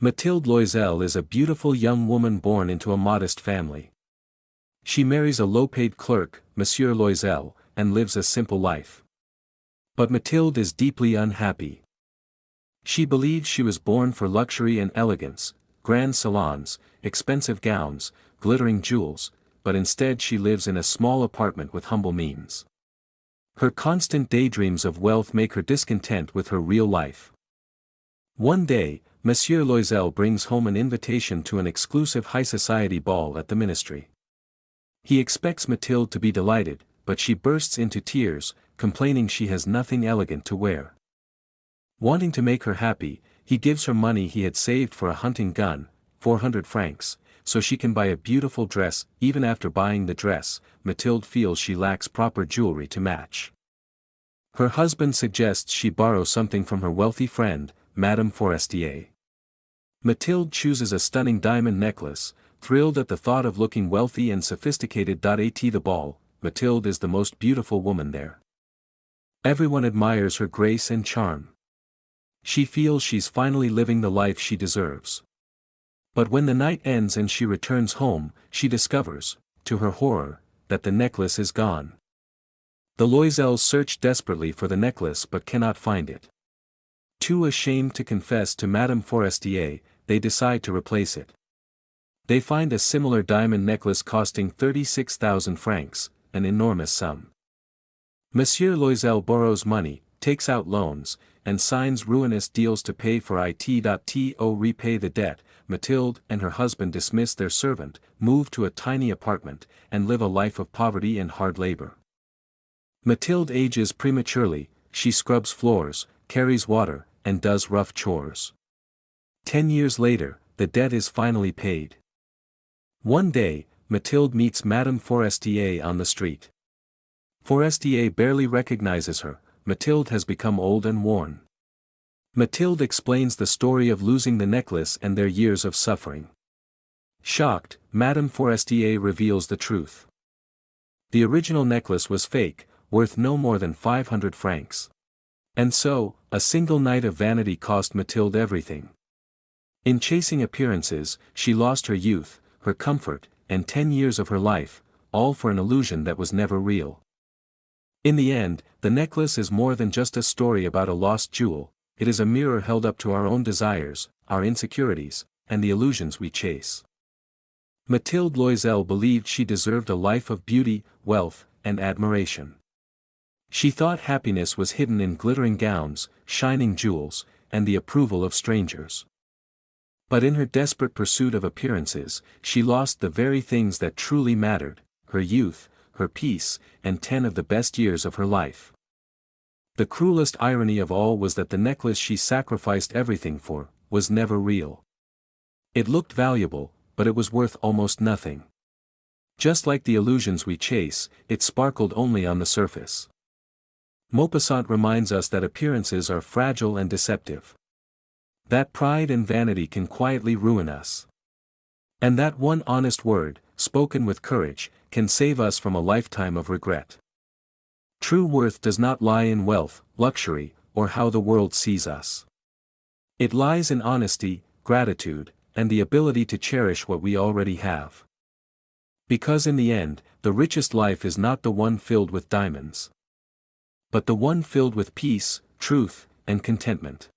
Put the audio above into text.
Mathilde Loisel is a beautiful young woman born into a modest family. She marries a low-paid clerk, Monsieur Loisel, and lives a simple life. But Mathilde is deeply unhappy. She believes she was born for luxury and elegance, grand salons, expensive gowns, glittering jewels, but instead she lives in a small apartment with humble means. Her constant daydreams of wealth make her discontent with her real life. One day, Monsieur Loisel brings home an invitation to an exclusive high society ball at the ministry. He expects Mathilde to be delighted, but she bursts into tears, complaining she has nothing elegant to wear. Wanting to make her happy, he gives her money he had saved for a hunting gun, 400 francs, so she can buy a beautiful dress. Even after buying the dress, Mathilde feels she lacks proper jewelry to match. Her husband suggests she borrow something from her wealthy friend, Madame Forestier. Mathilde chooses a stunning diamond necklace, thrilled at the thought of looking wealthy and sophisticated. At the ball, Mathilde is the most beautiful woman there. Everyone admires her grace and charm. She feels she's finally living the life she deserves. But when the night ends and she returns home, she discovers, to her horror, that the necklace is gone. The Loisels search desperately for the necklace but cannot find it. Too ashamed to confess to Madame Forestier, they decide to replace it. They find a similar diamond necklace costing 36,000 francs, an enormous sum. Monsieur Loisel borrows money, takes out loans, and signs ruinous deals to pay for it. To repay the debt, Mathilde and her husband dismiss their servant, move to a tiny apartment, and live a life of poverty and hard labor. Mathilde ages prematurely. She scrubs floors, carries water, and does rough chores. 10 years later, the debt is finally paid. One day, Mathilde meets Madame Forestier on the street. Forestier barely recognizes her. Mathilde has become old and worn. Mathilde explains the story of losing the necklace and their years of suffering. Shocked, Madame Forestier reveals the truth. The original necklace was fake, worth no more than 500 francs. And so, a single night of vanity cost Mathilde everything. In chasing appearances, she lost her youth, her comfort, and 10 years of her life, all for an illusion that was never real. In the end, the necklace is more than just a story about a lost jewel. It is a mirror held up to our own desires, our insecurities, and the illusions we chase. Mathilde Loisel believed she deserved a life of beauty, wealth, and admiration. She thought happiness was hidden in glittering gowns, shining jewels, and the approval of strangers. But in her desperate pursuit of appearances, she lost the very things that truly mattered: her youth, her peace, and 10 of the best years of her life. The cruelest irony of all was that the necklace she sacrificed everything for was never real. It looked valuable, but it was worth almost nothing. Just like the illusions we chase, it sparkled only on the surface. Maupassant reminds us that appearances are fragile and deceptive. That pride and vanity can quietly ruin us. And that one honest word, spoken with courage, can save us from a lifetime of regret. True worth does not lie in wealth, luxury, or how the world sees us. It lies in honesty, gratitude, and the ability to cherish what we already have. Because in the end, the richest life is not the one filled with diamonds, but the one filled with peace, truth, and contentment.